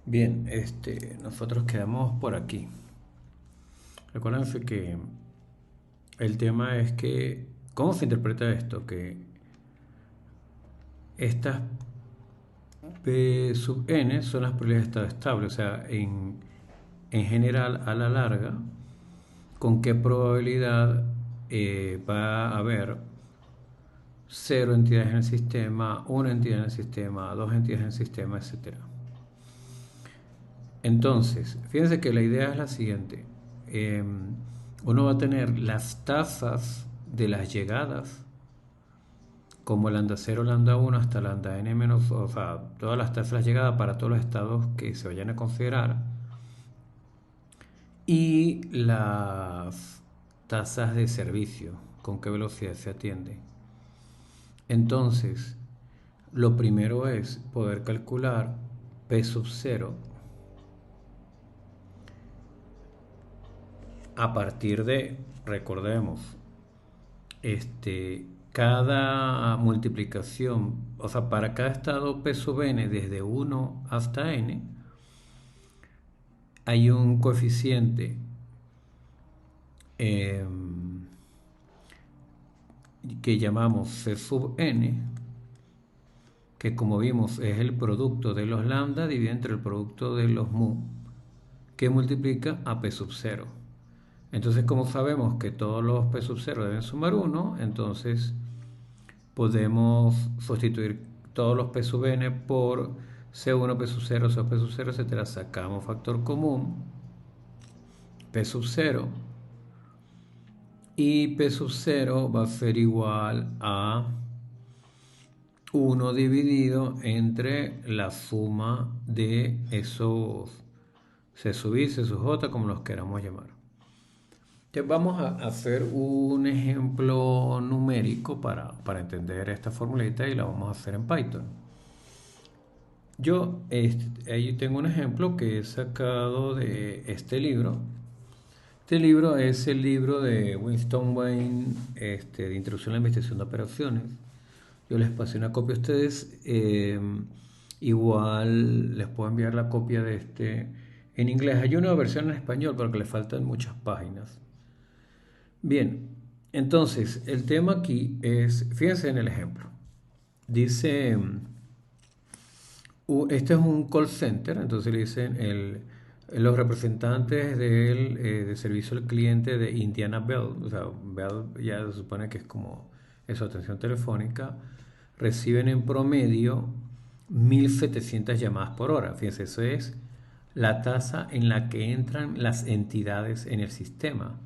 Bien, nosotros quedamos por aquí. Recuérdense que el tema es que, ¿cómo se interpreta esto? Que estas P sub n son las probabilidades de estado estable, o sea, en general, a la larga, ¿con qué probabilidad va a haber cero entidades en el sistema, una entidad en el sistema, dos entidades en el sistema, etcétera? Entonces, fíjense que la idea es la siguiente. Eh, Uno va a tener las tasas de las llegadas, como lambda 0, lambda 1 hasta lambda n menos, o sea, todas las tasas de las llegadas para todos los estados que se vayan a considerar, y las tasas de servicio, con qué velocidad se atiende. Entonces, lo primero es poder calcular P sub 0 a partir de, recordemos, cada multiplicación, o sea, para cada estado P sub n desde 1 hasta n, hay un coeficiente eh, que llamamos C sub n, que como vimos es el producto de los lambda dividido entre el producto de los mu, que multiplica a P sub 0. Entonces, como sabemos que todos los P sub 0 deben sumar 1, entonces podemos sustituir todos los P sub n por C1, P sub 0, C2, P sub 0, etcétera. Sacamos factor común, P sub 0, y P sub 0 va a ser igual a 1 dividido entre la suma de esos C sub i, C sub j, como los queramos llamar. Entonces vamos a hacer un ejemplo numérico para entender esta formulita y la vamos a hacer en Python. Yo ahí tengo un ejemplo que he sacado de este libro. Este libro es el libro de Winston Wayne, de Introducción a la Investigación de Operaciones. Yo les pasé una copia a ustedes. Igual les puedo enviar la copia de en inglés. Hay una versión en español porque le faltan muchas páginas. Bien, entonces el tema aquí es, fíjense en el ejemplo. Dice, este es un call center, entonces le dicen los representantes de servicio al cliente de Indiana Bell, o sea, Bell ya se supone que es como eso, atención telefónica, reciben en promedio 1.700 llamadas por hora. Fíjense, eso es la tasa en la que entran las entidades en el sistema.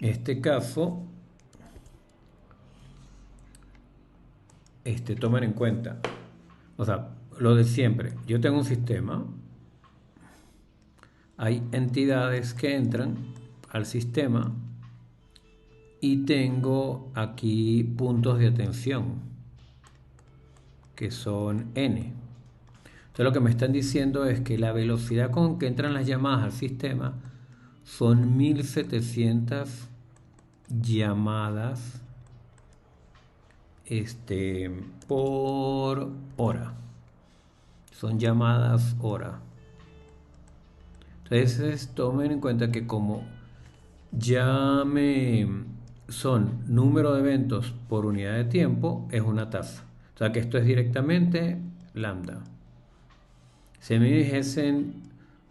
En este caso, tomen en cuenta, o sea, lo de siempre. Yo tengo un sistema, hay entidades que entran al sistema y tengo aquí puntos de atención, que son n. Entonces lo que me están diciendo es que la velocidad con que entran las llamadas al sistema son 1.700 llamadas por hora. Son llamadas hora. Entonces tomen en cuenta que como son número de eventos por unidad de tiempo, es una tasa. O sea que esto es directamente lambda. Si me dijesen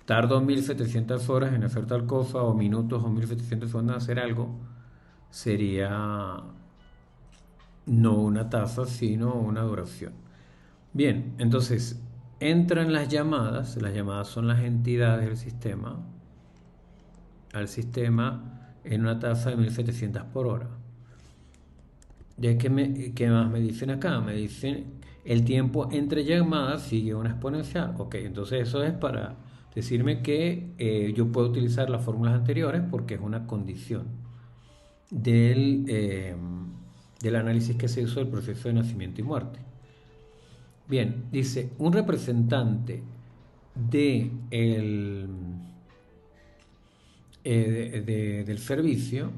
tardo 1.700 horas en hacer tal cosa, o minutos o 1.700 horas en hacer algo, sería no una tasa, sino una duración. Bien, entonces entran las llamadas son las entidades del sistema, al sistema en una tasa de 1.700 por hora. ¿De qué más me dicen acá? Me dicen el tiempo entre llamadas sigue una exponencial. Ok, entonces eso es para decirme que yo puedo utilizar las fórmulas anteriores porque es una condición del análisis que se hizo del proceso de nacimiento y muerte. Bien, dice, un representante del servicio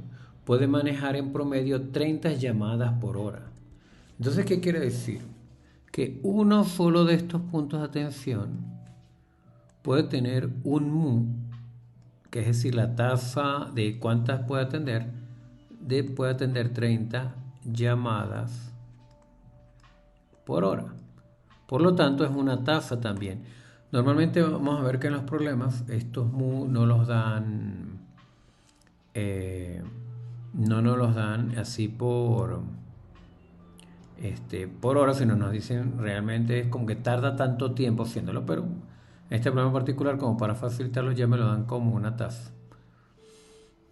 puede manejar en promedio 30 llamadas por hora. Entonces, ¿qué quiere decir? Que uno solo de estos puntos de atención puede tener un mu, que es decir, la tasa de cuántas puede atender, puede atender 30 llamadas por hora. Por lo tanto, es una tasa también. Normalmente vamos a ver que en los problemas estos mu no los dan, eh, no nos los dan así por hora, sino nos dicen realmente es como que tarda tanto tiempo haciéndolo, pero en este problema particular, como para facilitarlo, ya me lo dan como una tasa.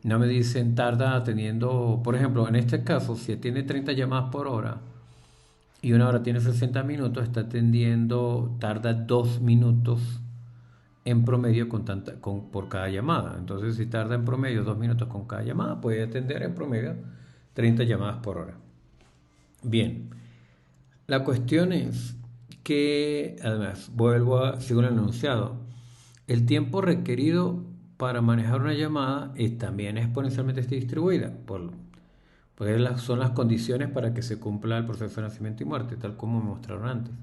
No me dicen tarda atendiendo, por ejemplo, en este caso, si tiene 30 llamadas por hora y una hora tiene 60 minutos, está atendiendo, tarda 2 minutos en promedio por cada llamada. Entonces, si tarda en promedio 2 minutos con cada llamada, puede atender en promedio 30 llamadas por hora. Bien, la cuestión es que, además, sigo el enunciado, el tiempo requerido para manejar una llamada también es exponencialmente distribuida, pues son las condiciones para que se cumpla el proceso de nacimiento y muerte, tal como me mostraron antes.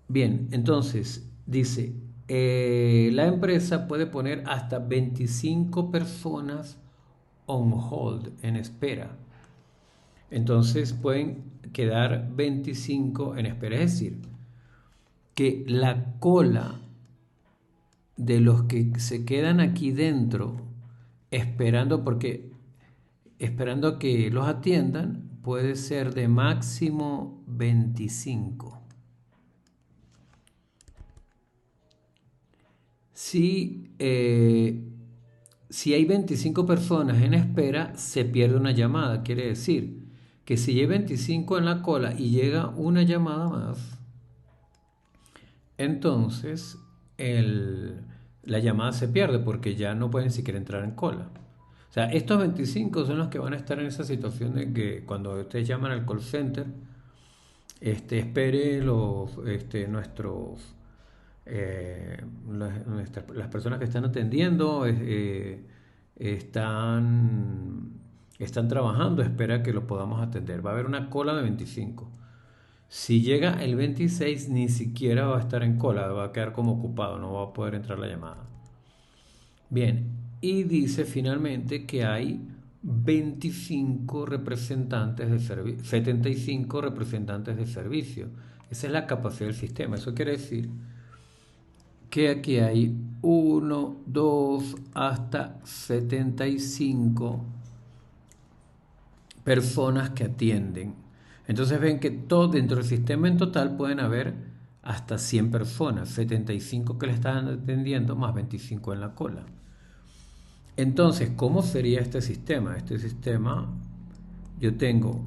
Bien, entonces dice, la empresa puede poner hasta 25 personas on hold, en espera. Entonces pueden quedar 25 en espera, es decir, que la cola de los que se quedan aquí dentro esperando esperando que los atiendan puede ser de máximo 25. Si hay 25 personas en espera, se pierde una llamada. Quiere decir que si hay 25 en la cola y llega una llamada más, entonces la llamada se pierde porque ya no pueden siquiera entrar en cola. O sea, estos 25 son los que van a estar en esa situación de que cuando ustedes llaman al call center, espere las personas que están atendiendo están trabajando, espera que lo podamos atender. Va a haber una cola de 25. Si llega el 26, ni siquiera va a estar en cola, va a quedar como ocupado, no va a poder entrar la llamada. Bien, y dice finalmente que hay 25 representantes de servicio, 75 representantes de servicio. Esa es la capacidad del sistema. Eso quiere decir que aquí hay 1, 2, hasta 75 personas que atienden. Entonces ven que dentro del sistema en total pueden haber hasta 100 personas, 75 que le están atendiendo más 25 en la cola. Entonces, ¿cómo sería este sistema? Este sistema, yo tengo,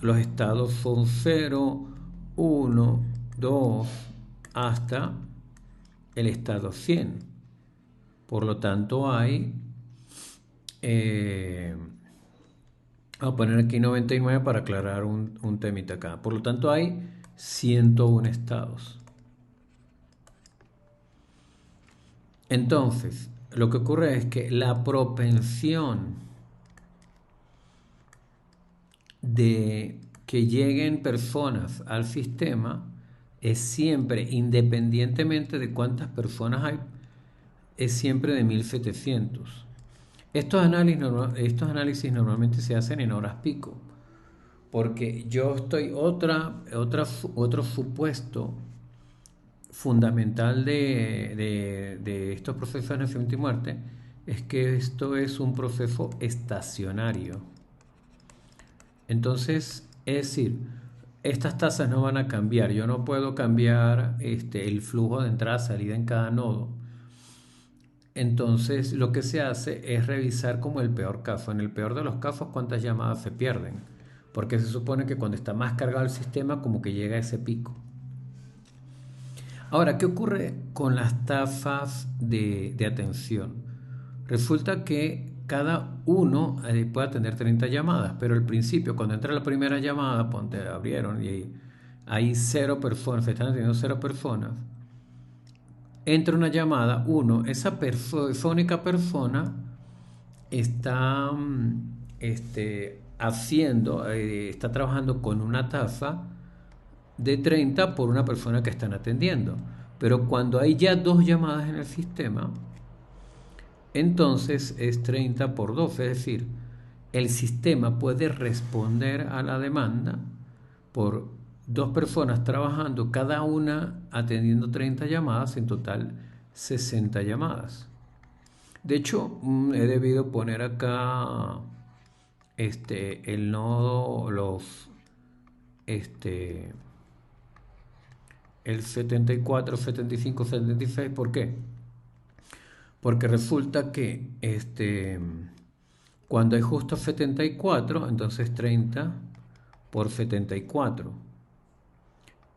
los estados son 0, 1, 2, hasta el estado 100. Por lo tanto, hay... Voy a poner aquí 99 para aclarar un temita acá. Por lo tanto, hay 101 estados. Entonces, lo que ocurre es que la propensión de que lleguen personas al sistema es siempre, independientemente de cuántas personas hay, es siempre de 1700. Estos análisis normalmente se hacen en horas pico, porque otro supuesto fundamental de estos procesos de nacimiento y muerte es que esto es un proceso estacionario. Entonces, es decir, estas tasas no van a cambiar. Yo no puedo cambiar el flujo de entrada-salida en cada nodo. Entonces, lo que se hace es revisar como el peor caso. En el peor de los casos, ¿cuántas llamadas se pierden? Porque se supone que cuando está más cargado el sistema, como que llega a ese pico. Ahora, ¿qué ocurre con las tasas de atención? Resulta que cada uno puede atender 30 llamadas, pero al principio, cuando entra la primera llamada, abrieron y hay 0 personas, se están atendiendo 0 personas, entra una llamada, esa única persona está está trabajando con una tasa de 30 por una persona que están atendiendo. Pero cuando hay ya 2 llamadas en el sistema, entonces es 30 por 2, es decir, el sistema puede responder a la demanda por 2 personas trabajando, cada una atendiendo 30 llamadas, en total 60 llamadas. De hecho, he debido poner acá el nodo, este, el 74, 75, 76. ¿Por qué? Porque resulta que cuando hay justo 74, entonces 30 por 74.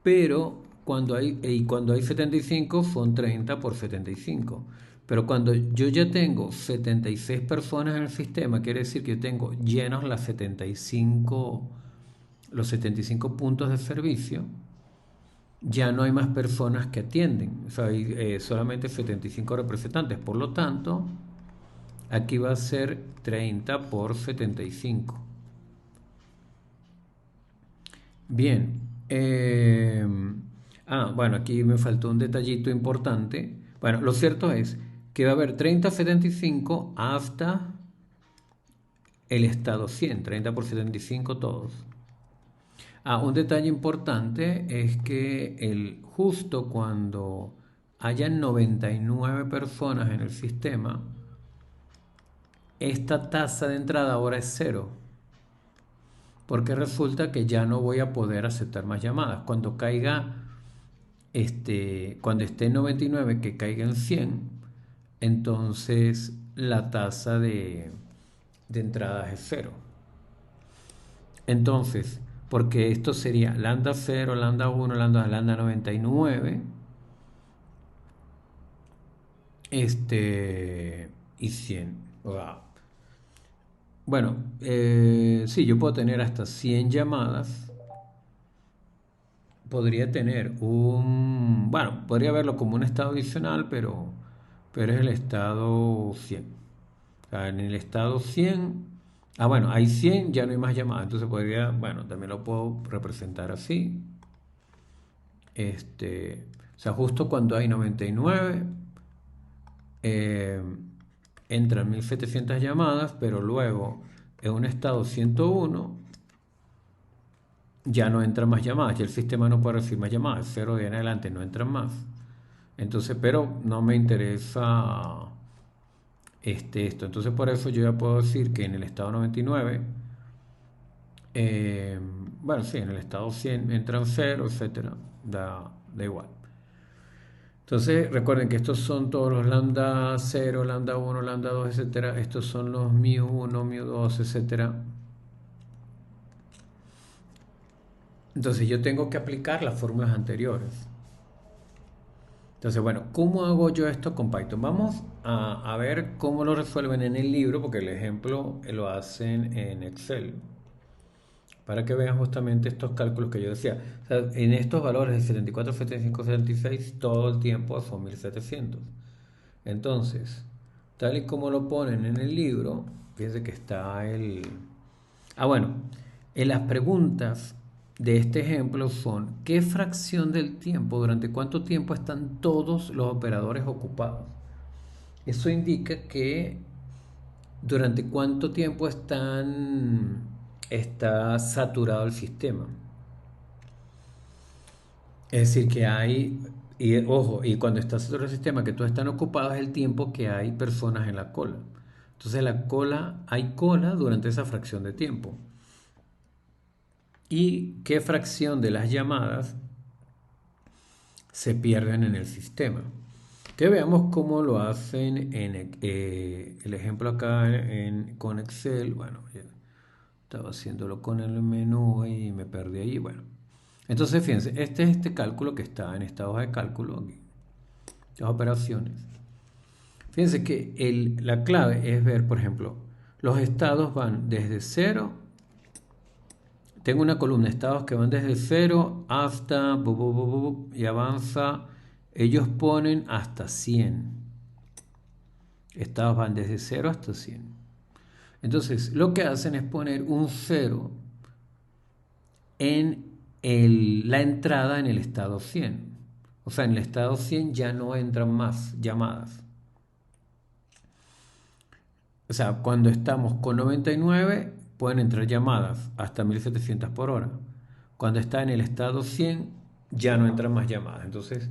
Pero cuando hay 75 son 30 por 75. Pero cuando yo ya tengo 76 personas en el sistema, quiere decir que yo tengo llenos los 75 puntos de servicio, ya no hay más personas que atienden. O sea, hay solamente 75 representantes. Por lo tanto, aquí va a ser 30 por 75. Bien. Bueno, aquí me faltó un detallito importante. Bueno, lo cierto es que va a haber 30 75 hasta el estado 100, 30 por 75 todos. Un detalle importante es que justo cuando hayan 99 personas en el sistema, esta tasa de entrada ahora es 0. Porque resulta que ya no voy a poder aceptar más llamadas. Cuando caiga, cuando esté en 99, que caiga en 100, entonces la tasa de entradas es 0. Entonces, porque esto sería lambda 0, lambda 1, lambda 99, y 100. Bueno, sí, yo puedo tener hasta 100 llamadas. Podría tener bueno, podría verlo como un estado adicional, pero es el estado 100. O sea, en el estado 100, bueno, hay 100, ya no hay más llamadas, entonces podría, bueno, también lo puedo representar así. O sea, justo cuando hay 99, eh, entran 1700 llamadas, pero luego en un estado 101 ya no entran más llamadas, ya el sistema no puede recibir más llamadas, 0 de en adelante no entran más. Entonces, pero no me interesa esto. Entonces, por eso yo ya puedo decir que en el estado 99, bueno, sí, en el estado 100 entran 0, etcétera, da igual. Entonces, recuerden que estos son todos los lambda 0, lambda 1, lambda 2, etcétera. Estos son los mu1, mu2, etcétera. Entonces, yo tengo que aplicar las fórmulas anteriores. Entonces, bueno, ¿cómo hago yo esto con Python? Vamos a ver cómo lo resuelven en el libro, porque el ejemplo lo hacen en Excel, para que vean justamente estos cálculos que yo decía. O sea, en estos valores de 74, 75, 76, todo el tiempo son 1700. Entonces, tal y como lo ponen en el libro, fíjense que está bueno, en las preguntas de este ejemplo son: ¿qué fracción del tiempo, durante cuánto tiempo están todos los operadores ocupados? Eso indica que durante cuánto tiempo está saturado el sistema. Es decir, que ojo, y cuando está saturado el sistema, que todos están ocupados, es el tiempo que hay personas en la cola. Entonces hay cola durante esa fracción de tiempo. ¿Y qué fracción de las llamadas se pierden en el sistema? Que veamos cómo lo hacen en el ejemplo acá con Excel. Bueno, ya estaba haciéndolo con el menú y me perdí ahí. Bueno, entonces fíjense, este es este cálculo que está en esta hoja de cálculo, las operaciones. Fíjense que la clave es ver, por ejemplo, los estados van desde 0. Tengo una columna, estados que van desde 0 hasta y avanza. Ellos ponen hasta 100. Estados van desde 0 hasta 100. Entonces, lo que hacen es poner un 0 en la entrada en el estado 100. O sea, en el estado 100 ya no entran más llamadas. O sea, cuando estamos con 99 pueden entrar llamadas hasta 1700 por hora. Cuando está en el estado 100 ya no entran más llamadas. Entonces,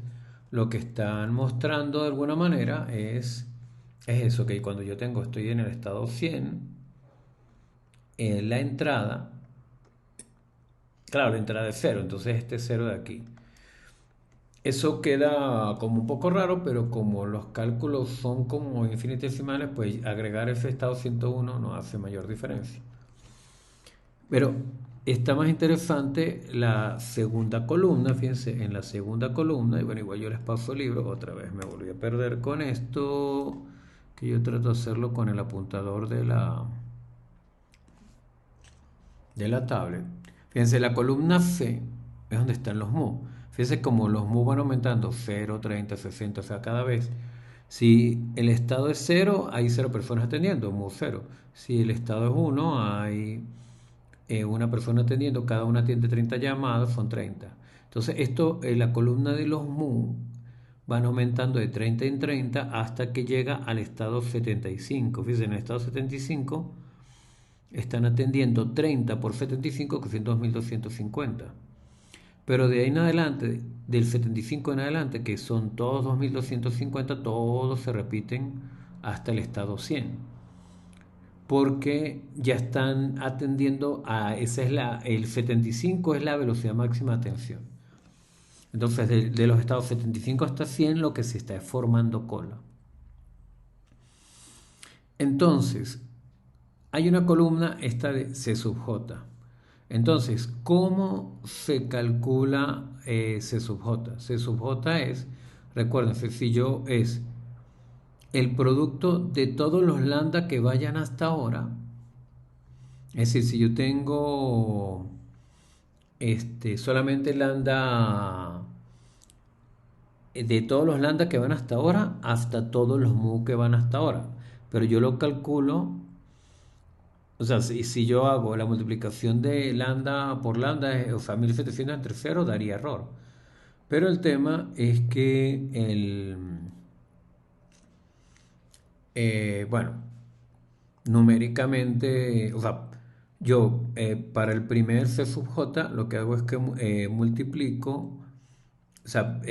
lo que están mostrando de alguna manera es eso, que cuando estoy en el estado 100, la entrada, claro, la entrada es cero, entonces este cero de aquí. Eso queda como un poco raro, pero como los cálculos son como infinitesimales, pues agregar ese estado 101 no hace mayor diferencia. Pero está más interesante la segunda columna, fíjense, en la segunda columna, y bueno, igual yo les paso el libro, otra vez me volví a perder con esto, que yo trato de hacerlo con el apuntador de la tablet. Fíjense, la columna C es donde están los mu. Fíjense como los mu van aumentando 0, 30, 60, o sea, cada vez. Si el estado es 0, hay 0 personas atendiendo, mu 0. Si el estado es 1, hay una persona atendiendo, cada una atiende 30 llamadas, son 30. Entonces, esto, la columna de los mu van aumentando de 30 en 30 hasta que llega al estado 75. Fíjense, en el estado 75 están atendiendo 30 por 75, que son 2250. Pero de ahí en adelante, del 75 en adelante, que son todos 2250, todos se repiten hasta el estado 100. Porque ya están atendiendo el 75 es la velocidad máxima de atención. Entonces, de los estados 75 hasta 100, lo que se está es formando cola. Entonces, hay una columna, esta de C sub J. Entonces, ¿cómo se calcula C sub J? C sub J es, recuerden, sencillo, es el producto de todos los lambda que vayan hasta ahora. Es decir, si yo tengo solamente lambda, de todos los lambda que van hasta ahora, hasta todos los mu que van hasta ahora. Pero yo lo calculo. O sea, si yo hago la multiplicación de lambda por lambda, o sea, 1700 entre 0 daría error. Pero el tema es que bueno, numéricamente, o sea, yo para el primer C sub J lo que hago es que multiplico, o sea,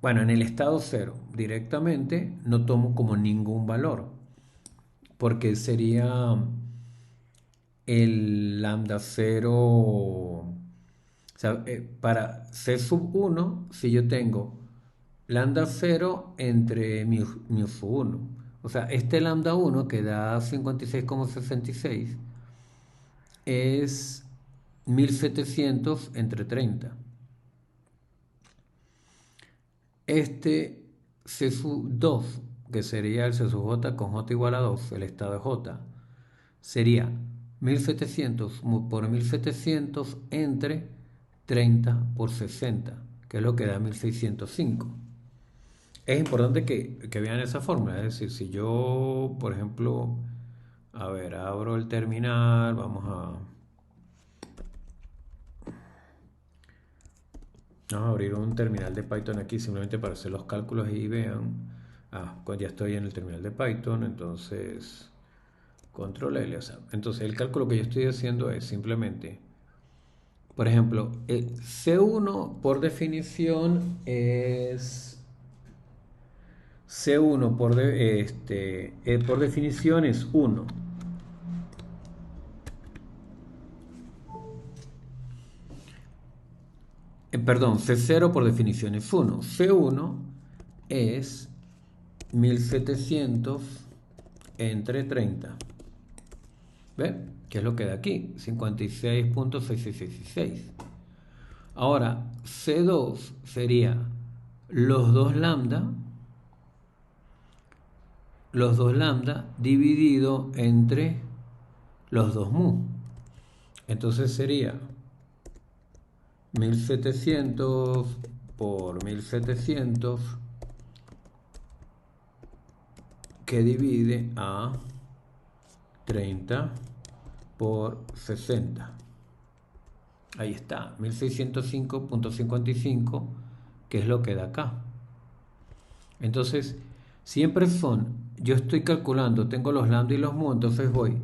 bueno, en el estado 0 directamente no tomo como ningún valor, porque sería el lambda 0, o sea, para C sub 1, si yo tengo lambda 0 entre mu sub 1, o sea, este lambda 1 que da 56,66 es 1700 entre 30. Este C sub 2, que sería el C sub J con J igual a 2, el estado de J, sería 1700 por 1700 entre 30 por 60, que es lo que da 1605. Es importante que vean esa fórmula, es decir, si yo, por ejemplo, a ver, abro el terminal, vamos a abrir un terminal de Python aquí simplemente para hacer los cálculos y vean. Ya estoy en el terminal de Python, entonces control L. O sea, entonces el cálculo que yo estoy haciendo es simplemente, por ejemplo, el C1 por definición es C1 por definición es 1. Perdón, C0 por definición es 1. C1 es 1700 entre 30. ¿Ve? ¿Qué es lo que da aquí? 56.6666. Ahora, C2 sería los dos lambda, dividido entre los dos mu. Entonces sería 1700 por 1700 que divide a 30 por 60. Ahí está, 1605.55, que es lo que da acá. Entonces, siempre yo estoy calculando, tengo los lambda y los mu, entonces voy,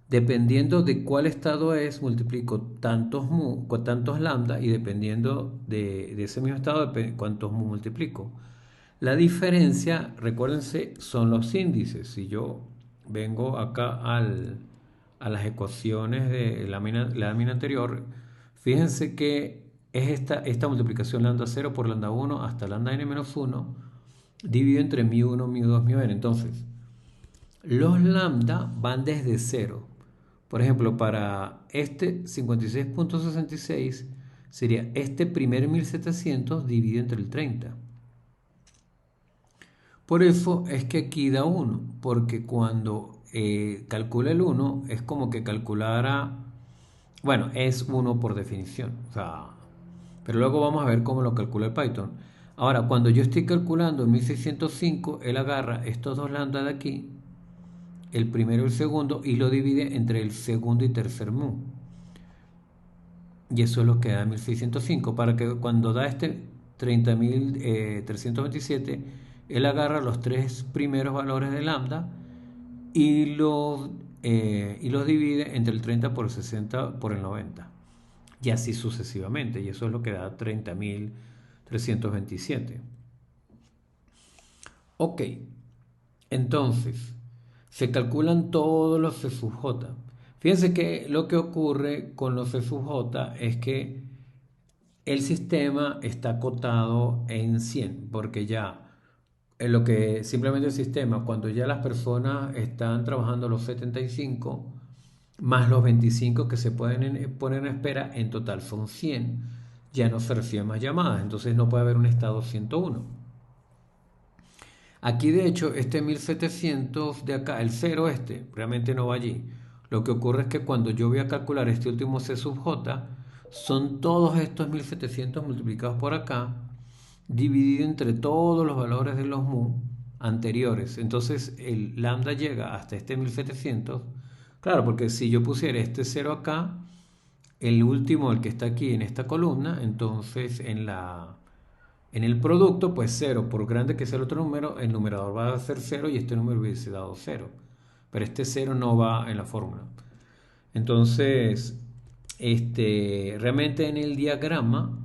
dependiendo de cuál estado es, multiplico tantos mu con tantos lambda y dependiendo de ese mismo estado, cuántos mu multiplico. La diferencia, recuérdense, son los índices. Si yo vengo acá a las ecuaciones de la lámina anterior, fíjense que es esta multiplicación lambda 0 por lambda 1 hasta lambda n menos 1 dividido entre μ1, μ2, μn. Entonces, los lambda van desde 0. Por ejemplo, para este 56.66 sería este primer 1700 dividido entre el 30. Por eso es que aquí da 1, porque cuando calcula el 1 es como que calculara, bueno, es 1 por definición, o sea, pero luego vamos a ver cómo lo calcula el Python. Ahora, cuando yo estoy calculando en 1605, él agarra estos dos lambda de aquí, el primero y el segundo, y lo divide entre el segundo y tercer mu. Y eso es lo que da 1605, para que cuando da este 30.327, él agarra los tres primeros valores de lambda y los divide entre el 30 por el 60 por el 90. Y así sucesivamente. Y eso es lo que da 30.327. Ok, entonces se calculan todos los C sub j. Fíjense que lo que ocurre con los C sub j es que el sistema está acotado en 100, porque ya en lo que simplemente el sistema, cuando ya las personas están trabajando los 75 más los 25 que se pueden poner en espera, en total son 100, ya no se reciben más llamadas, entonces no puede haber un estado 101. Aquí de hecho este 1700 de acá, el 0 realmente no va allí. Lo que ocurre es que cuando yo voy a calcular este último C sub j, son todos estos 1700 multiplicados por acá, dividido entre todos los valores de los mu anteriores. Entonces el lambda llega hasta este 1700. Claro, porque si yo pusiera este 0 acá, el último, el que está aquí en esta columna, entonces en el producto, pues 0, por grande que sea el otro número, el numerador va a ser 0 y este número hubiese dado 0. Pero este 0 no va en la fórmula. Entonces, realmente en el diagrama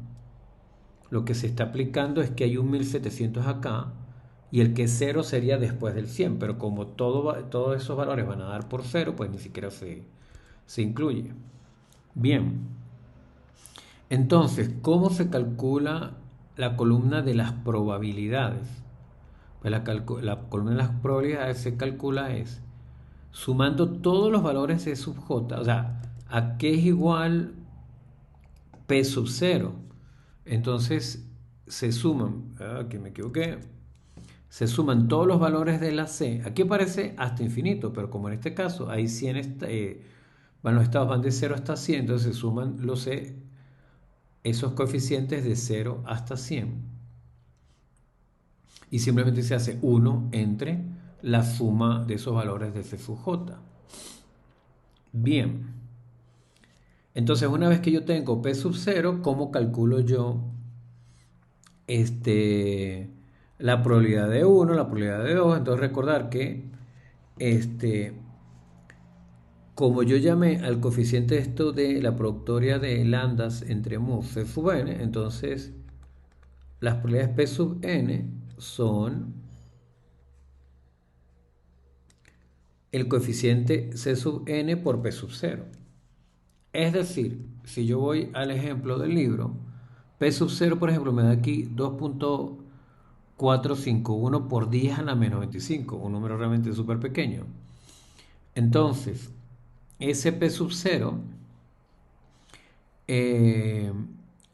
lo que se está aplicando es que hay un 1700 acá y el que es 0 sería después del 100, pero como todos esos valores van a dar por 0, pues ni siquiera se incluye. Bien, entonces, ¿cómo se calcula la columna de las probabilidades? Pues la columna de las probabilidades se calcula sumando todos los valores de sub j, o sea, a qué es igual p sub 0. Entonces se suman, aquí me equivoqué, se suman todos los valores de la c. Aquí aparece hasta infinito, pero como en este caso hay 100, los estados van de 0 hasta 100, entonces se suman esos coeficientes de 0 hasta 100. Y simplemente se hace 1 entre la suma de esos valores de c sub j. Bien. Entonces, una vez que yo tengo p sub 0, ¿cómo calculo yo la probabilidad de 1, la probabilidad de 2? Entonces, recordar que como yo llamé al coeficiente esto de la productoria de lambdas entre mu c sub n, entonces las probabilidades p sub n son el coeficiente c sub n por p sub 0. Es decir, si yo voy al ejemplo del libro, p sub 0, por ejemplo, me da aquí 2.451 por 10 a la menos 25, un número realmente súper pequeño. Entonces, ese p sub 0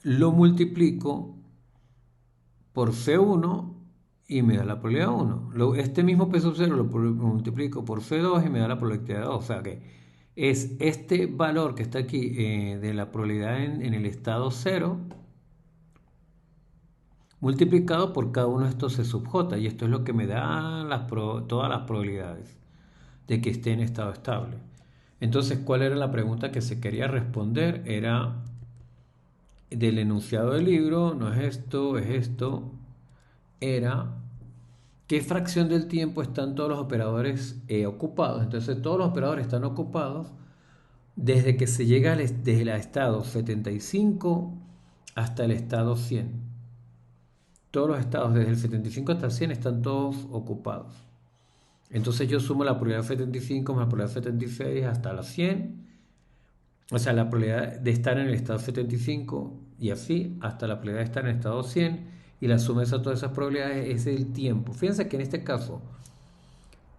lo multiplico por C1 y me da la probabilidad 1. Este mismo p sub 0 lo multiplico por C2 y me da la probabilidad 2. O sea que es este valor que está aquí de la probabilidad en el estado 0 multiplicado por cada uno de estos C sub j. Y esto es lo que me da todas las probabilidades de que esté en estado estable. Entonces, ¿cuál era la pregunta que se quería responder? Era del enunciado del libro, no es esto, es esto, era qué fracción del tiempo están todos los operadores ocupados. Entonces todos los operadores están ocupados desde que se llega desde el estado 75 hasta el estado 100. Todos los estados desde el 75 hasta el 100 están todos ocupados. Entonces yo sumo la probabilidad 75 más la probabilidad 76 hasta la 100. O sea, la probabilidad de estar en el estado 75 y así hasta la probabilidad de estar en el estado 100. Y la suma de todas esas probabilidades es el tiempo. Fíjense que en este caso,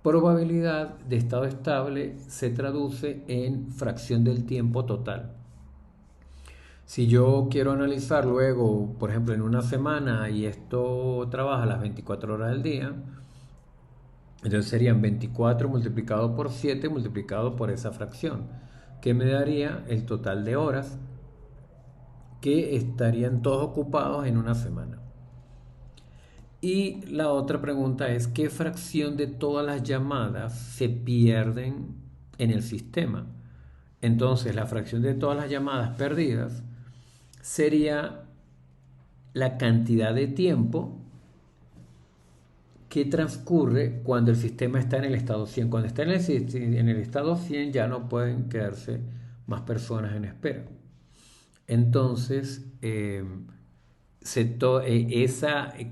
probabilidad de estado estable se traduce en fracción del tiempo total. Si yo quiero analizar luego, por ejemplo, en una semana y esto trabaja las 24 horas del día, entonces serían 24 multiplicado por 7 multiplicado por esa fracción, que me daría el total de horas que estarían todos ocupados en una semana. Y la otra pregunta es, ¿qué fracción de todas las llamadas se pierden en el sistema? Entonces, la fracción de todas las llamadas perdidas sería la cantidad de tiempo que transcurre cuando el sistema está en el estado 100. Cuando está en el estado 100 ya no pueden quedarse más personas en espera. Entonces,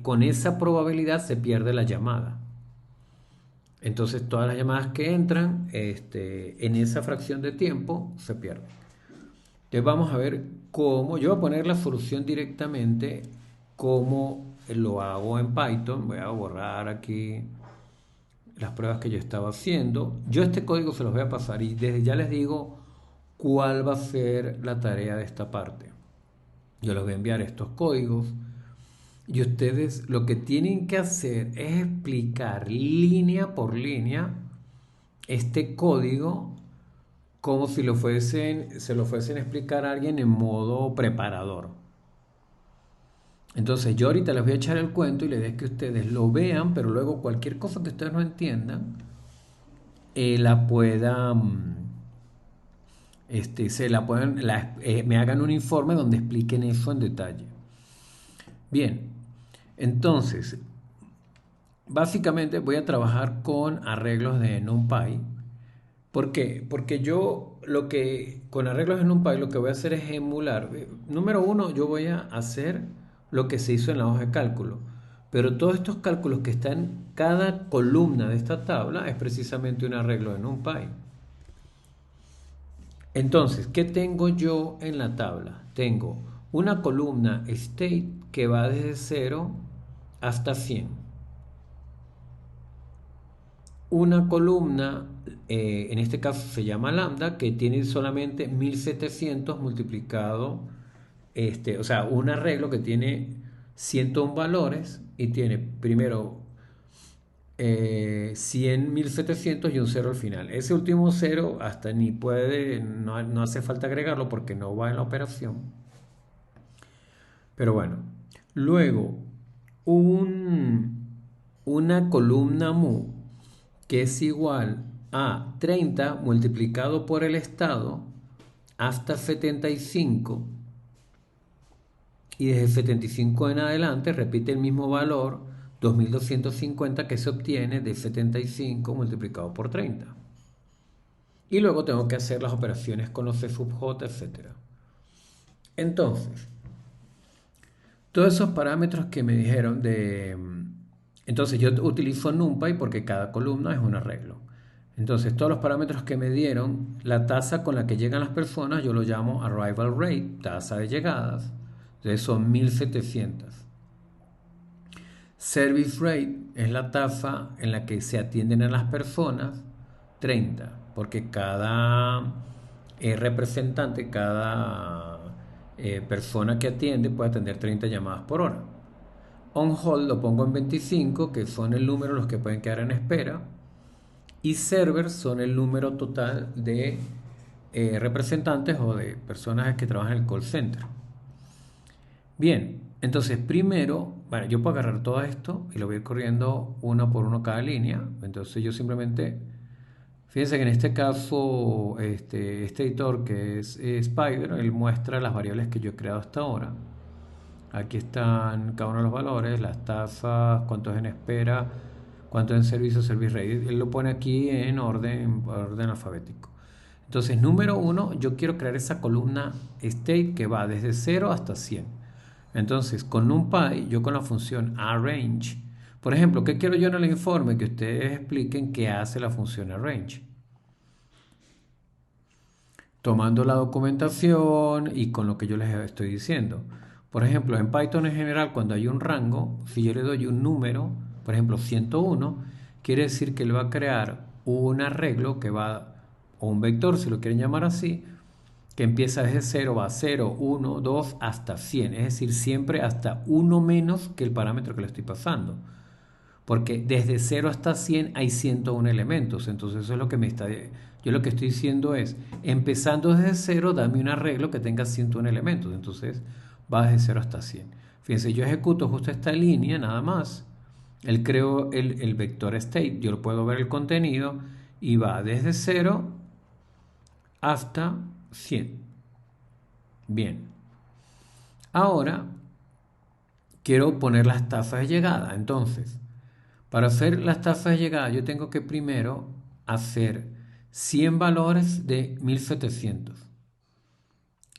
con esa probabilidad se pierde la llamada. Entonces, todas las llamadas que entran en esa fracción de tiempo se pierden. Entonces, vamos a ver cómo. Yo voy a poner la solución directamente, cómo lo hago en Python. Voy a borrar aquí las pruebas que yo estaba haciendo. Yo este código se los voy a pasar y desde ya les digo cuál va a ser la tarea de esta parte. Yo les voy a enviar estos códigos y ustedes lo que tienen que hacer es explicar línea por línea este código como si se lo fuesen a explicar a alguien en modo preparador. Entonces yo ahorita les voy a echar el cuento y la idea es que ustedes lo vean, pero luego cualquier cosa que ustedes no entiendan, la puedan, me hagan un informe donde expliquen eso en detalle. Bien, entonces, básicamente voy a trabajar con arreglos de NumPy. ¿Por qué? Porque con arreglos de NumPy lo que voy a hacer es emular. Número uno, yo voy a hacer lo que se hizo en la hoja de cálculo. Pero todos estos cálculos que están en cada columna de esta tabla es precisamente un arreglo de NumPy. Entonces, ¿qué tengo yo en la tabla? Tengo una columna state que va desde 0 hasta 100. Una columna, en este caso se llama lambda, que tiene solamente 1700 multiplicado, o sea, un arreglo que tiene 101 valores y tiene primero 100, 1700 y un 0 al final. Ese último 0 hasta ni puede, no hace falta agregarlo porque no va en la operación. Pero bueno, luego una columna mu que es igual a 30 multiplicado por el estado hasta 75 y desde 75 en adelante repite el mismo valor 2250 que se obtiene de 75 multiplicado por 30. Y luego tengo que hacer las operaciones con los C sub j, etc. Entonces, todos esos parámetros que me dijeron entonces yo utilizo NumPy porque cada columna es un arreglo. Entonces todos los parámetros que me dieron, la tasa con la que llegan las personas, yo lo llamo arrival rate, tasa de llegadas. Entonces son 1700. Service rate es la tasa en la que se atienden a las personas, 30, porque cada representante, cada persona que atiende puede atender 30 llamadas por hora. On hold lo pongo en 25, que son el número de los que pueden quedar en espera. Y servers son el número total de representantes o de personas que trabajan en el call center. Bien, entonces primero, bueno, yo puedo agarrar todo esto y lo voy a ir corriendo uno por uno cada línea. Entonces yo simplemente Fíjense que en este caso, este editor que es Spider, él muestra las variables que yo he creado hasta ahora. Aquí están cada uno de los valores, las tasas, cuánto es en espera, cuánto es en servicio, service rate. Él lo pone aquí en orden alfabético. Entonces, número uno, yo quiero crear esa columna state que va desde 0 hasta 100. Entonces, con NumPy, yo con la función arrange, por ejemplo, ¿qué quiero yo en el informe? Que ustedes expliquen qué hace la función arrange. Tomando la documentación y con lo que yo les estoy diciendo. Por ejemplo, en Python en general, cuando hay un rango, si yo le doy un número, por ejemplo 101, quiere decir que él va a crear un arreglo que va, o un vector, si lo quieren llamar así, que empieza desde 0, va 0, 1, 2, hasta 100. Es decir, siempre hasta 1 menos que el parámetro que le estoy pasando. Porque desde 0 hasta 100 hay 101 elementos. Entonces eso es lo que me está... Yo lo que estoy diciendo es, empezando desde 0, dame un arreglo que tenga 101 elementos. Entonces va desde 0 hasta 100. Fíjense, yo ejecuto justo esta línea nada más. Él creó el vector state. Yo lo puedo ver el contenido y va desde 0 hasta 100. Bien. Ahora quiero poner las tasas de llegada. Entonces, para hacer las tasas de llegada, yo tengo que primero hacer 100 valores de 1700.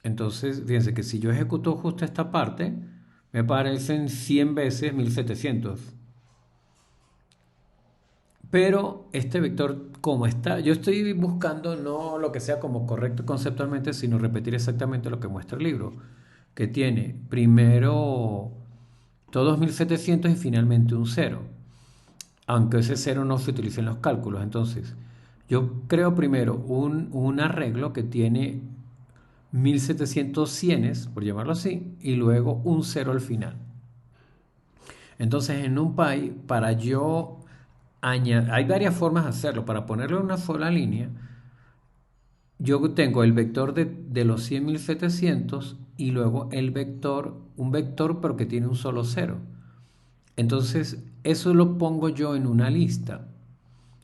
Entonces, fíjense que si yo ejecuto justo esta parte, me aparecen 100 veces 1700. Pero este vector, como está, yo estoy buscando no lo que sea como correcto conceptualmente, sino repetir exactamente lo que muestra el libro, que tiene primero todos 1700 y finalmente un 0, aunque ese 0 no se utiliza en los cálculos. Entonces, yo creo primero un arreglo que tiene 1700 cienes, por llamarlo así, y luego un 0 al final. Entonces, en NumPy, para yo añadir, hay varias formas de hacerlo. Para ponerlo en una sola línea, yo tengo el vector de los 100.700 y luego el vector, un vector pero que tiene un solo 0. Entonces, eso lo pongo yo en una lista,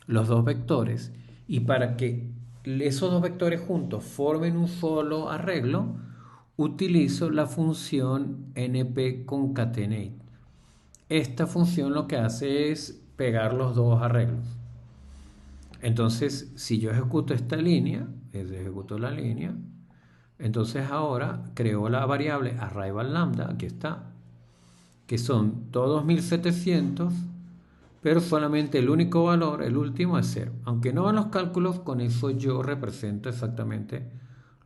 los dos vectores, y para que esos dos vectores juntos formen un solo arreglo, utilizo la función np-concatenate. Esta función lo que hace es pegar los dos arreglos. Entonces, si yo ejecuto esta línea, ejecuto la línea, entonces ahora creo la variable arrival lambda, aquí está, que son todos 1700, pero solamente el único valor, el último, es 0. Aunque no en los cálculos, con eso yo represento exactamente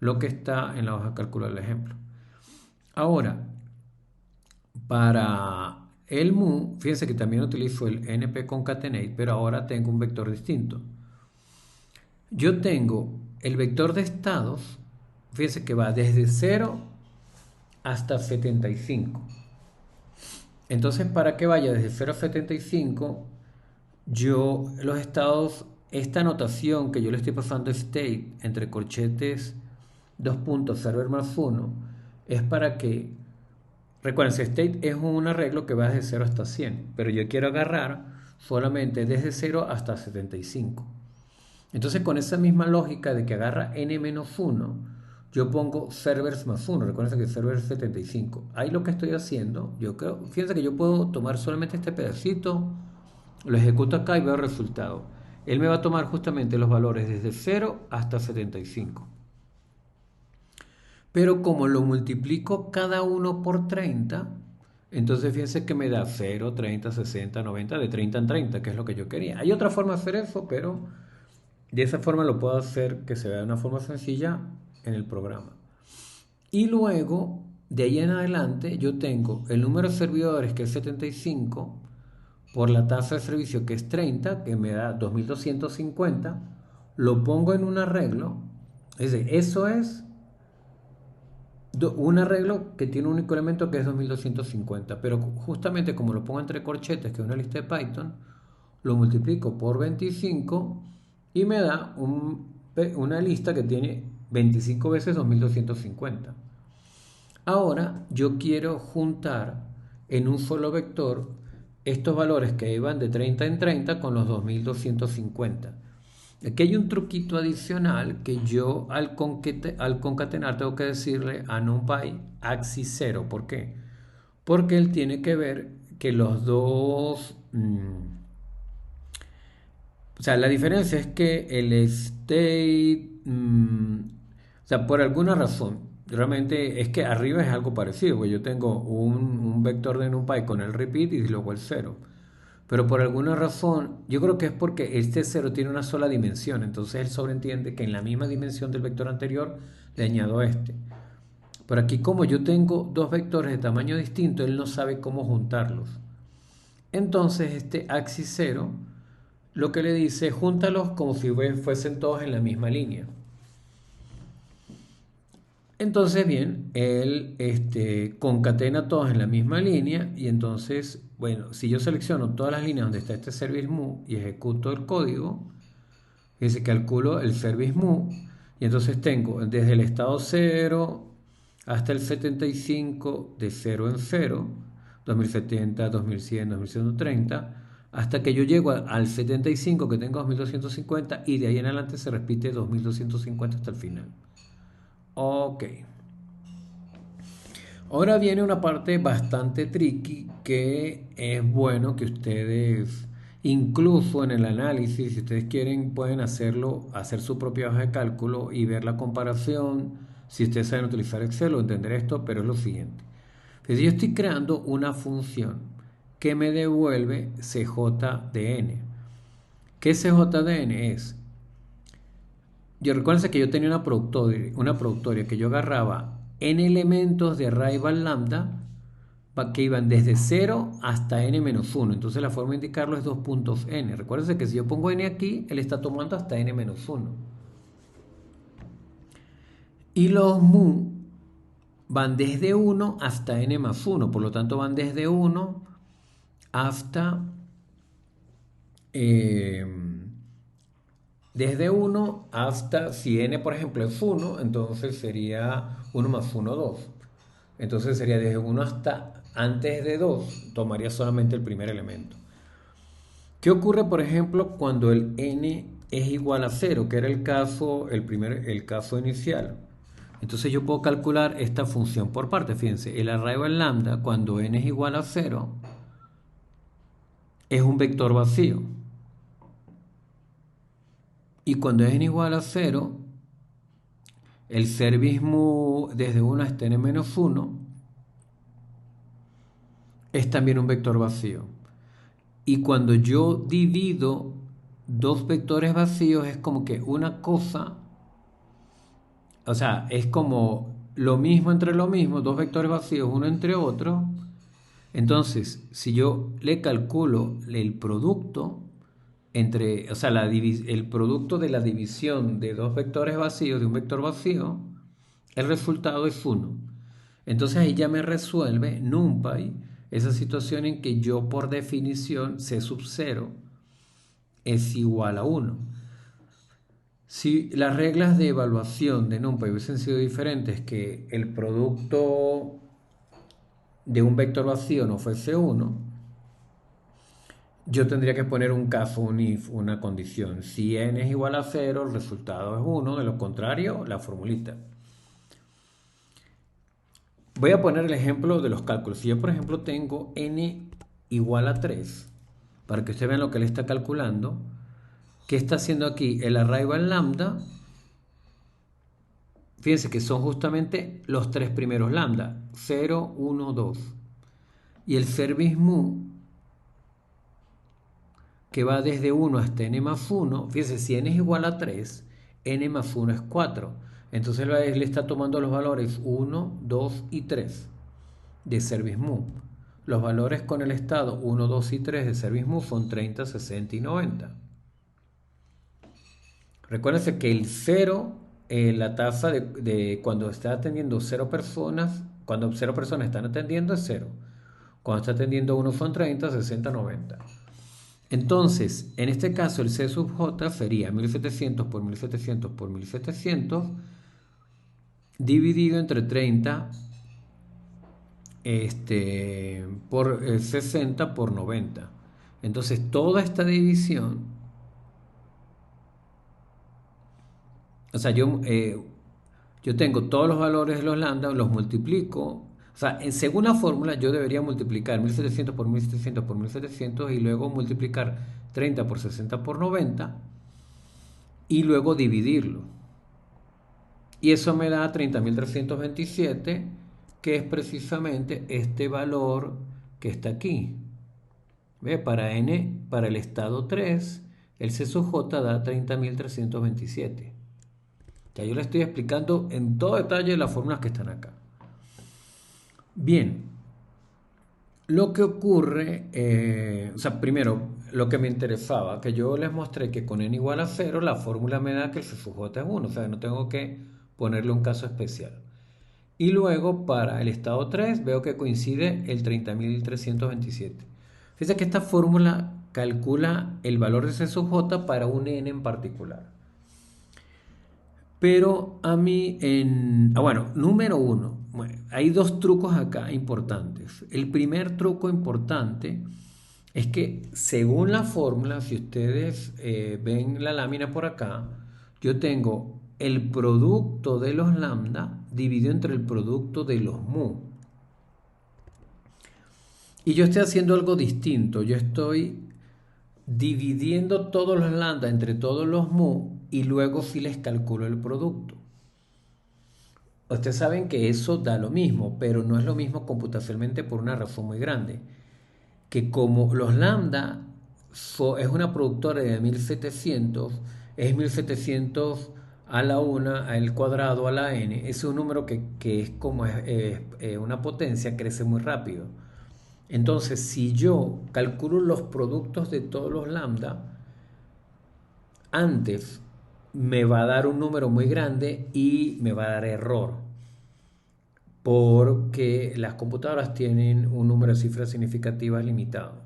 lo que está en la hoja de cálculo del ejemplo. Ahora, para el mu, fíjense que también utilizo el np-concatenate, pero ahora tengo un vector distinto. Yo tengo el vector de estados, fíjense que va desde 0 hasta 75. Entonces, para que vaya desde 0 a 75, yo los estados, esta notación que yo le estoy pasando state entre corchetes 2 puntos server más 1, es para que, recuerden, state es un arreglo que va desde 0 hasta 100, pero yo quiero agarrar solamente desde 0 hasta 75. Entonces, con esa misma lógica de que agarra n-1, yo pongo servers más 1. Recuerden que server es 75. Ahí lo que estoy haciendo, yo creo, fíjense que yo puedo tomar solamente este pedacito, lo ejecuto acá y veo el resultado. Él me va a tomar justamente los valores desde 0 hasta 75. Pero como lo multiplico cada uno por 30, entonces fíjense que me da 0, 30, 60, 90, de 30 en 30, que es lo que yo quería. Hay otra forma de hacer eso, pero de esa forma lo puedo hacer que se vea de una forma sencilla en el programa. Y luego, de ahí en adelante, yo tengo el número de servidores, que es 75, por la tasa de servicio, que es 30, que me da 2250, lo pongo en un arreglo. Es decir, eso es un arreglo que tiene un único elemento que es 2250, pero justamente como lo pongo entre corchetes, que es una lista de Python, lo multiplico por 25 y me da una lista que tiene 25 veces 2250. Ahora yo quiero juntar en un solo vector estos valores que van de 30 en 30 con los 2250. Aquí hay un truquito adicional que yo al concatenar tengo que decirle a NumPy axis 0. ¿Por qué? Porque él tiene que ver que los dos... o sea, la diferencia es que el state... o sea, por alguna razón, realmente es que arriba es algo parecido, porque yo tengo un vector de NumPy con el repeat y luego el 0. Pero por alguna razón, yo creo que es porque este 0 tiene una sola dimensión, entonces él sobreentiende que en la misma dimensión del vector anterior le añado este. Pero aquí como yo tengo dos vectores de tamaño distinto, él no sabe cómo juntarlos. Entonces este axis 0 lo que le dice, júntalos como si fuesen todos en la misma línea. Entonces, bien, él concatena todos en la misma línea y entonces, bueno, si yo selecciono todas las líneas donde está este service move y ejecuto el código, dice calculo el service move y entonces tengo desde el estado 0 hasta el 75 de 0 en 0, 2070, 2100, 2130, hasta que yo llego al 75 que tengo 2250 y de ahí en adelante se repite 2250 hasta el final. Ok. Ahora viene una parte bastante tricky que es bueno que ustedes, incluso en el análisis, si ustedes quieren, pueden hacerlo, hacer su propia hoja de cálculo y ver la comparación, si ustedes saben utilizar Excel o entender esto, pero es lo siguiente. Pues yo estoy creando una función que me devuelve CJDN. ¿Qué CJDN es? Yo recuerdo que yo tenía una productoria que yo agarraba n elementos de Arrival Lambda que iban desde 0 hasta n-1. Entonces la forma de indicarlo es 2.n. Recuérdense que si yo pongo n aquí, él está tomando hasta n-1. Y los mu van desde 1 hasta n más 1. Por lo tanto van desde 1 hasta... desde 1 hasta, si n por ejemplo es 1, entonces sería 1 más 1, 2. Entonces sería desde 1 hasta antes de 2, tomaría solamente el primer elemento. ¿Qué ocurre, por ejemplo, cuando el n es igual a 0, que era el caso, el caso inicial? Entonces yo puedo calcular esta función por parte. Fíjense, el arraigo en lambda, cuando n es igual a 0, es un vector vacío. Y cuando es n igual a 0, el service move desde 1 hasta n-1 es también un vector vacío. Y cuando yo divido dos vectores vacíos es como que una cosa, o sea, es como lo mismo entre lo mismo, dos vectores vacíos uno entre otro. Entonces, si yo le calculo el producto entre, o sea, el producto de la división de dos vectores vacíos de un vector vacío, el resultado es 1. Entonces ahí ya me resuelve NumPy esa situación en que yo por definición C sub 0 es igual a 1. Si las reglas de evaluación de NumPy hubiesen sido diferentes, que el producto de un vector vacío no fuese 1, yo tendría que poner un caso, un if, una condición. Si n es igual a 0, el resultado es 1, de lo contrario, la formulita. Voy a poner el ejemplo de los cálculos. Si yo, por ejemplo, tengo n igual a 3, para que ustedes vean lo que él está calculando, ¿qué está haciendo aquí? El arrival lambda, fíjense que son justamente los tres primeros lambda, 0, 1, 2. Y el service move, que va desde 1 hasta n más 1, fíjense, si n es igual a 3, n más 1 es 4. Entonces él está tomando los valores 1, 2 y 3 de service move. Los valores con el estado 1, 2 y 3 de service move son 30, 60 y 90. Recuérdense que el 0, la tasa de cuando está atendiendo 0 personas, cuando 0 personas están atendiendo es 0. Cuando está atendiendo 1 son 30, 60, 90. Entonces, en este caso el C sub J sería 1700 por 1700 por 1700 dividido entre 30 por 60 por 90. Entonces, toda esta división O sea, yo tengo todos los valores de los lambda, los multiplico. O sea, según la fórmula, yo debería multiplicar 1700 por 1700 por 1700 y luego multiplicar 30 por 60 por 90 y luego dividirlo. Y eso me da 30.327, que es precisamente este valor que está aquí. ¿Ve? Para n, para el estado 3, el C sub j da 30.327. Ya yo le estoy explicando en todo detalle las fórmulas que están acá. Bien, lo que ocurre, o sea, primero, lo que me interesaba, que yo les mostré que con n igual a 0, la fórmula me da que el C sub j es 1, o sea, no tengo que ponerle un caso especial. Y luego, para el estado 3, veo que coincide el 30.327. Fíjense que esta fórmula calcula el valor de C sub j para un n en particular. Pero a mí, bueno, número uno, bueno, hay dos trucos acá importantes. El primer truco importante es que según la fórmula, si ustedes ven la lámina por acá, yo tengo el producto de los lambda dividido entre el producto de los mu. Y yo estoy haciendo algo distinto. Yo estoy dividiendo todos los lambda entre todos los mu y luego sí les calculo el producto. Ustedes saben que eso da lo mismo, pero no es lo mismo computacionalmente por una razón muy grande. Que como los lambda es una productora de 1700, es 1700 a la 1, al cuadrado, a la n, es un número que es como una potencia, crece muy rápido. Entonces, si yo calculo los productos de todos los lambda, antes me va a dar un número muy grande y me va a dar error. Porque las computadoras tienen un número de cifras significativas limitado.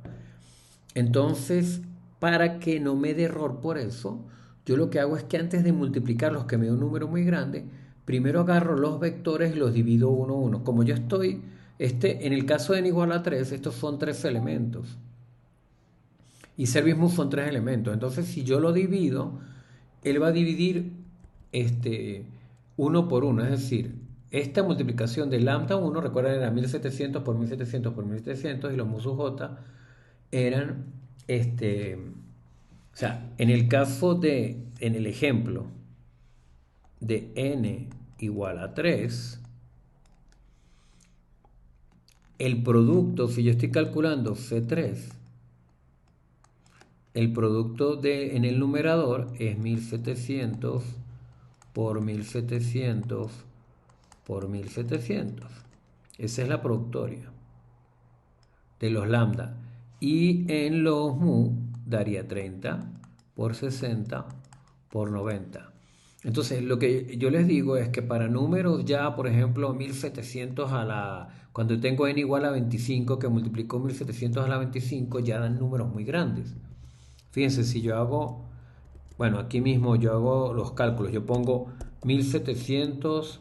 Entonces, para que no me dé error por eso, yo lo que hago es que antes de multiplicar los que me da un número muy grande, primero agarro los vectores y los divido uno a uno. Como yo estoy, en el caso de n igual a 3, estos son 3 elementos. Y Service son 3 elementos. Entonces, si yo lo divido, él va a dividir uno por uno. Es decir, esta multiplicación de lambda 1, recuerden, era 1700 por 1700 por 1700 y los mu sub j eran, o sea, en el caso en el ejemplo de n igual a 3, el producto, si yo estoy calculando C3, el producto en el numerador es 1700 por 1700 por 1700. Esa es la productoria de los lambda. Y en los mu daría 30 por 60 por 90. Entonces, lo que yo les digo es que para números ya, por ejemplo, 1700 cuando tengo n igual a 25, que multiplicó 1700 a la 25, ya dan números muy grandes. Fíjense, si yo hago, bueno, aquí mismo yo hago los cálculos, yo pongo 1700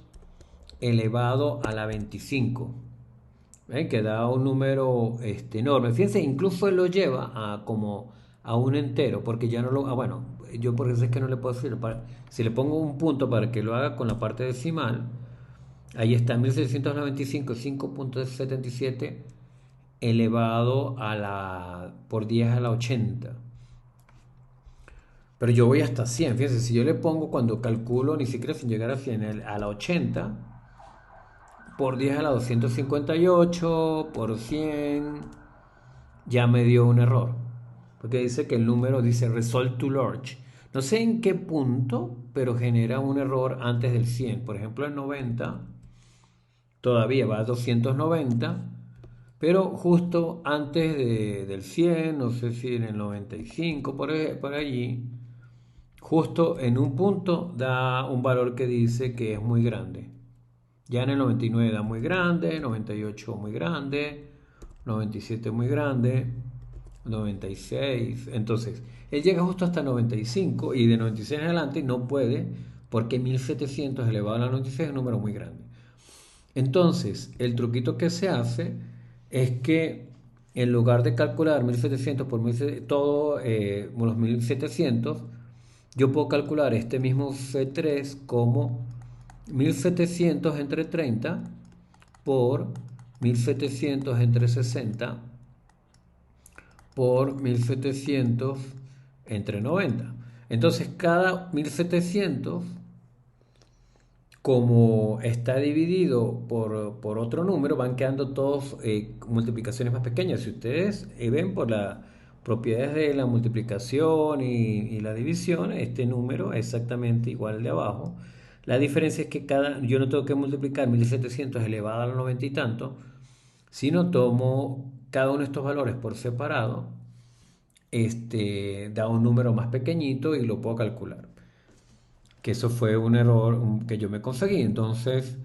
elevado a la 25, ¿ven? Que da un número enorme. Fíjense, incluso él lo lleva como a un entero, porque ya no lo, bueno, yo por eso es que no le puedo decir, si le pongo un punto para que lo haga con la parte decimal, ahí está 1695, 5.77 elevado por 10 a la 80. Pero yo voy hasta 100. Fíjense, si yo le pongo cuando calculo, ni siquiera sin llegar a 100, a la 80, por 10 a la 258, por 100, ya me dio un error. Porque dice que el número dice result too large. No sé en qué punto, pero genera un error antes del 100. Por ejemplo, el 90 todavía va a 290, pero justo antes del 100, no sé si en el 95, por allí, justo en un punto da un valor que dice que es muy grande. Ya en el 99 da muy grande, 98 muy grande, 97 muy grande, 96. Entonces, él llega justo hasta 95 y de 96 en adelante no puede porque 1700 elevado a la 96 es un número muy grande. Entonces, el truquito que se hace es que en lugar de calcular 1700 por 1700, los 1700, yo puedo calcular este mismo C3 como 1700 entre 30 por 1700 entre 60 por 1700 entre 90. Entonces cada 1700, como está dividido por otro número, van quedando todos multiplicaciones más pequeñas. Si ustedes ven por las propiedades de la multiplicación y la división, este número es exactamente igual al de abajo. La diferencia es que yo no tengo que multiplicar 1700 elevado a los 90 y tanto, sino tomo cada uno de estos valores por separado, da un número más pequeñito y lo puedo calcular. Que eso fue un error que yo me conseguí. Entonces,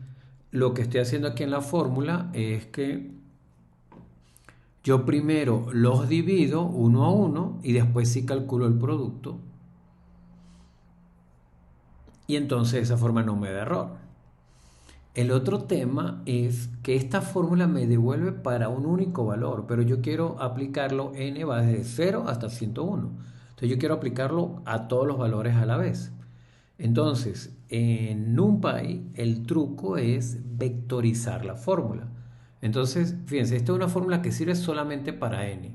lo que estoy haciendo aquí en la fórmula es que yo primero los divido uno a uno y después sí calculo el producto. Y entonces de esa forma no me da error. El otro tema es que esta fórmula me devuelve para un único valor, pero yo quiero aplicarlo n va desde 0 hasta 101. Entonces yo quiero aplicarlo a todos los valores a la vez. Entonces, en NumPy el truco es vectorizar la fórmula. Entonces, fíjense, esta es una fórmula que sirve solamente para n.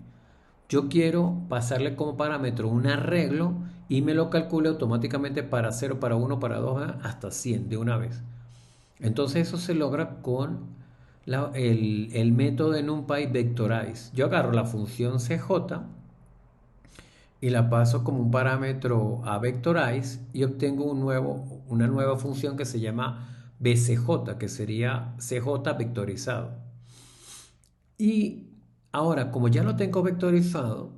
Yo quiero pasarle como parámetro un arreglo y me lo calcule automáticamente para 0, para 1, para 2, hasta 100 de una vez. Entonces eso se logra con el método de NumPy Vectorize. Yo agarro la función CJ y la paso como un parámetro a Vectorize y obtengo una nueva función que se llama BCJ, que sería CJ vectorizado. Y ahora, como ya lo tengo vectorizado,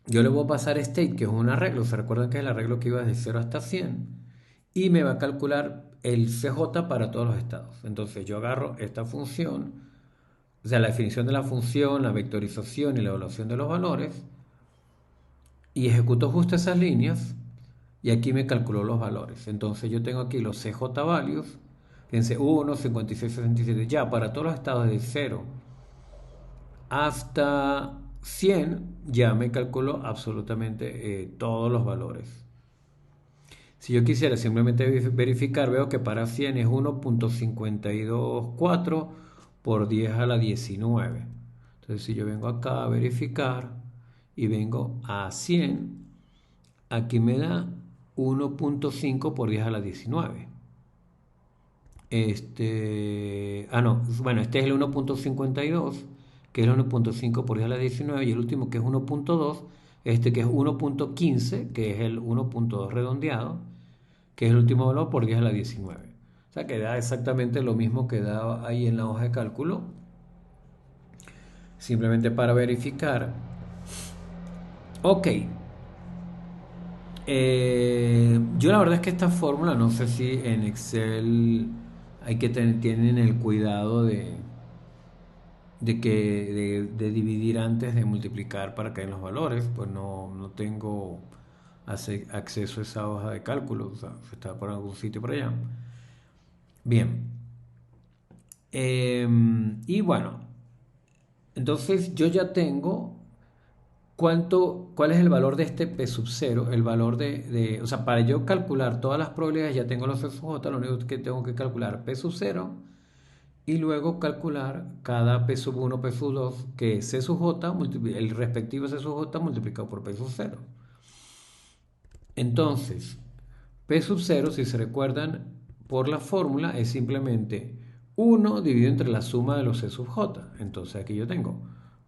yo le voy a pasar state, que es un arreglo. ¿Se recuerdan que es el arreglo que iba de 0 hasta 100? Y me va a calcular el CJ para todos los estados. Entonces yo agarro esta función, o sea, la definición de la función, la vectorización y la evaluación de los valores, y ejecuto justo esas líneas, y aquí me calculó los valores. Entonces yo tengo aquí los CJ values, fíjense, 1, 56, 67, ya para todos los estados de 0 hasta 100, ya me calculó absolutamente todos los valores. Si yo quisiera simplemente verificar, veo que para 100 es 1.524 por 10 a la 19. Entonces, si yo vengo acá a verificar y vengo a 100, aquí me da 1.5 por 10 a la 19. No, bueno, este es el 1.52, que es el 1.5 por 10 a la 19, y el último que es 1.2, que es 1.15, que es el 1.2 redondeado, que es el último valor por 10 a la 19. O sea que da exactamente lo mismo que da ahí en la hoja de cálculo. Simplemente para verificar. Ok. Yo la verdad es que esta fórmula, no sé si en Excel hay que tienen el cuidado de dividir antes de multiplicar para que den los valores. Pues no tengo acceso a esa hoja de cálculo. O sea, está por algún sitio por allá. Bien. Y bueno, entonces yo ya tengo cuál es el valor de este P sub 0, el valor o sea, para yo calcular todas las probabilidades ya tengo los C sub J, lo único que tengo que calcular P sub 0 y luego calcular cada P sub 1, P sub 2, que es C sub J, el respectivo C sub J multiplicado por P sub 0. Entonces, P sub 0, si se recuerdan, por la fórmula es simplemente 1 dividido entre la suma de los C sub J. Entonces aquí yo tengo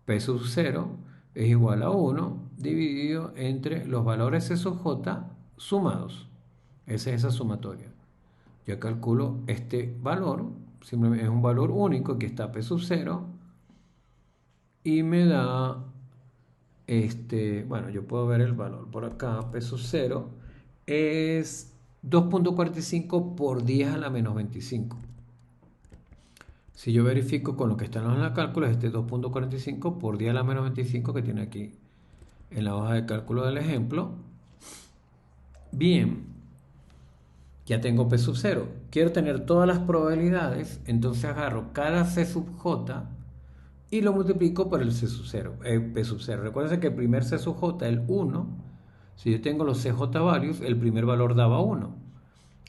P sub 0 es igual a 1 dividido entre los valores C sub J sumados. Esa es esa sumatoria. Yo calculo este valor, simplemente es un valor único, que está P sub 0, y me da, bueno, yo puedo ver el valor por acá, P sub 0 es 2.45 por 10 a la menos 25. Si yo verifico con lo que están en los cálculos, este 2.45 por 10 a la menos 25 que tiene aquí en la hoja de cálculo del ejemplo. Bien, ya tengo P sub 0. Quiero tener todas las probabilidades, entonces agarro cada C sub J y lo multiplico por el C sub 0, P sub 0. Recuerden que el primer C sub J, el 1, Si yo tengo los CJ values, el primer valor daba 1.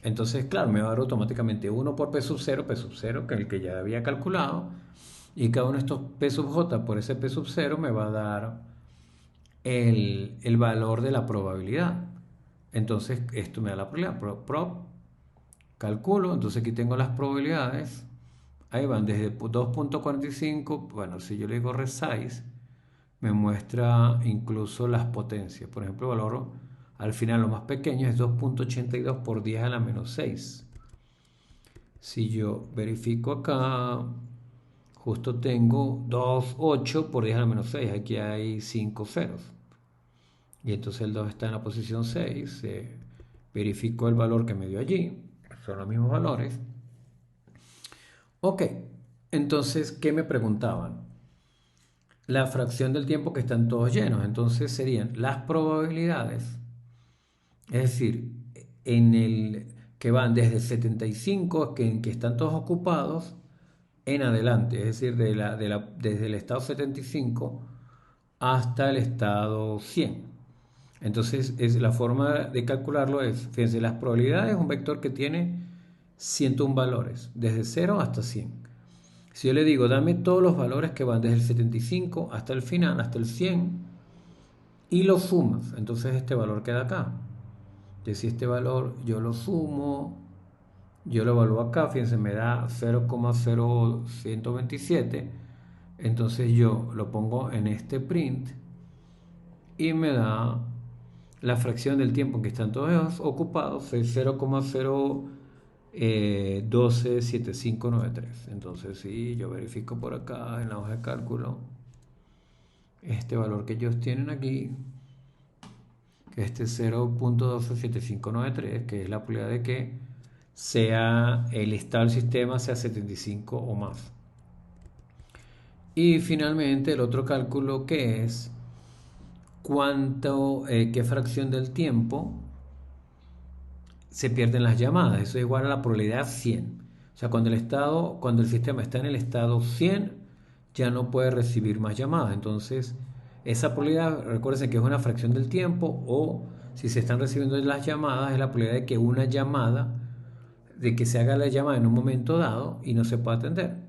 Entonces, claro, me va a dar automáticamente 1 por P sub 0, que es el que ya había calculado, y cada uno de estos P sub J por ese P sub 0 me va a dar el valor de la probabilidad. Entonces, esto me da la probabilidad. Calculo, entonces aquí tengo las probabilidades. Ahí van desde 2.45, bueno, si yo le digo resize, me muestra incluso las potencias. Por ejemplo, el valor al final lo más pequeño es 2.82 por 10 a la menos 6. Si yo verifico acá, justo tengo 2.8 por 10 a la menos 6. Aquí hay 5 ceros. Y entonces el 2 está en la posición 6. Verifico el valor que me dio allí. Son los mismos valores. Ok, entonces, ¿qué me preguntaban? La fracción del tiempo que están todos llenos. Entonces serían las probabilidades. Es decir, en el que van desde 75, en que están todos ocupados, en adelante. Es decir, desde el estado 75 hasta el estado 100. Entonces, la forma de calcularlo es, fíjense, las probabilidades es un vector que tiene 101 valores, desde 0 hasta 100. Si yo le digo, dame todos los valores que van desde el 75 hasta el final, hasta el 100, y los sumas, entonces este valor queda acá. Entonces, si este valor yo lo sumo, yo lo evalúo acá, fíjense, me da 0,0127, entonces yo lo pongo en este print y me da la fracción del tiempo en que están todos ocupados, es 0,0127593. Entonces, si yo verifico por acá en la hoja de cálculo este valor que ellos tienen aquí, que este 0.127593, que es la probabilidad de que sea el estado del sistema sea 75 o más. Y finalmente el otro cálculo, que es qué fracción del tiempo se pierden las llamadas. Eso es igual a la probabilidad 100. O sea, cuando el sistema está en el estado 100, ya no puede recibir más llamadas. Entonces, esa probabilidad, recuerden que es una fracción del tiempo, o si se están recibiendo las llamadas, es la probabilidad de que de que se haga la llamada en un momento dado y no se pueda atender.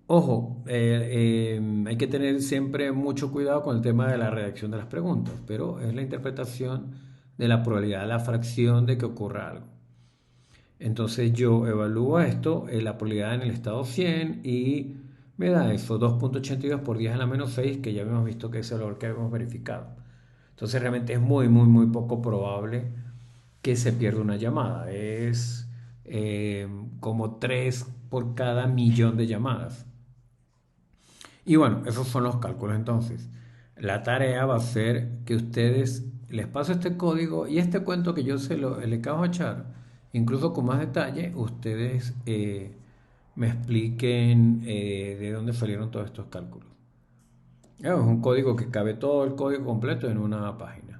Ojo, hay que tener siempre mucho cuidado con el tema de la redacción de las preguntas, pero es la interpretación de la probabilidad, la fracción de que ocurra algo. Entonces yo evalúo esto, la probabilidad en el estado 100, y me da eso, 2.82 por 10 a la menos 6, que ya hemos visto que es el valor que hemos verificado. Entonces realmente es muy, muy, muy poco probable que se pierda una llamada. Es como 3 por cada millón de llamadas. Y bueno, esos son los cálculos entonces. La tarea va a ser que ustedes les paso este código y este cuento que yo le acabo de echar, incluso con más detalle, ustedes me expliquen de dónde salieron todos estos cálculos. Es un código que cabe todo el código completo en una página.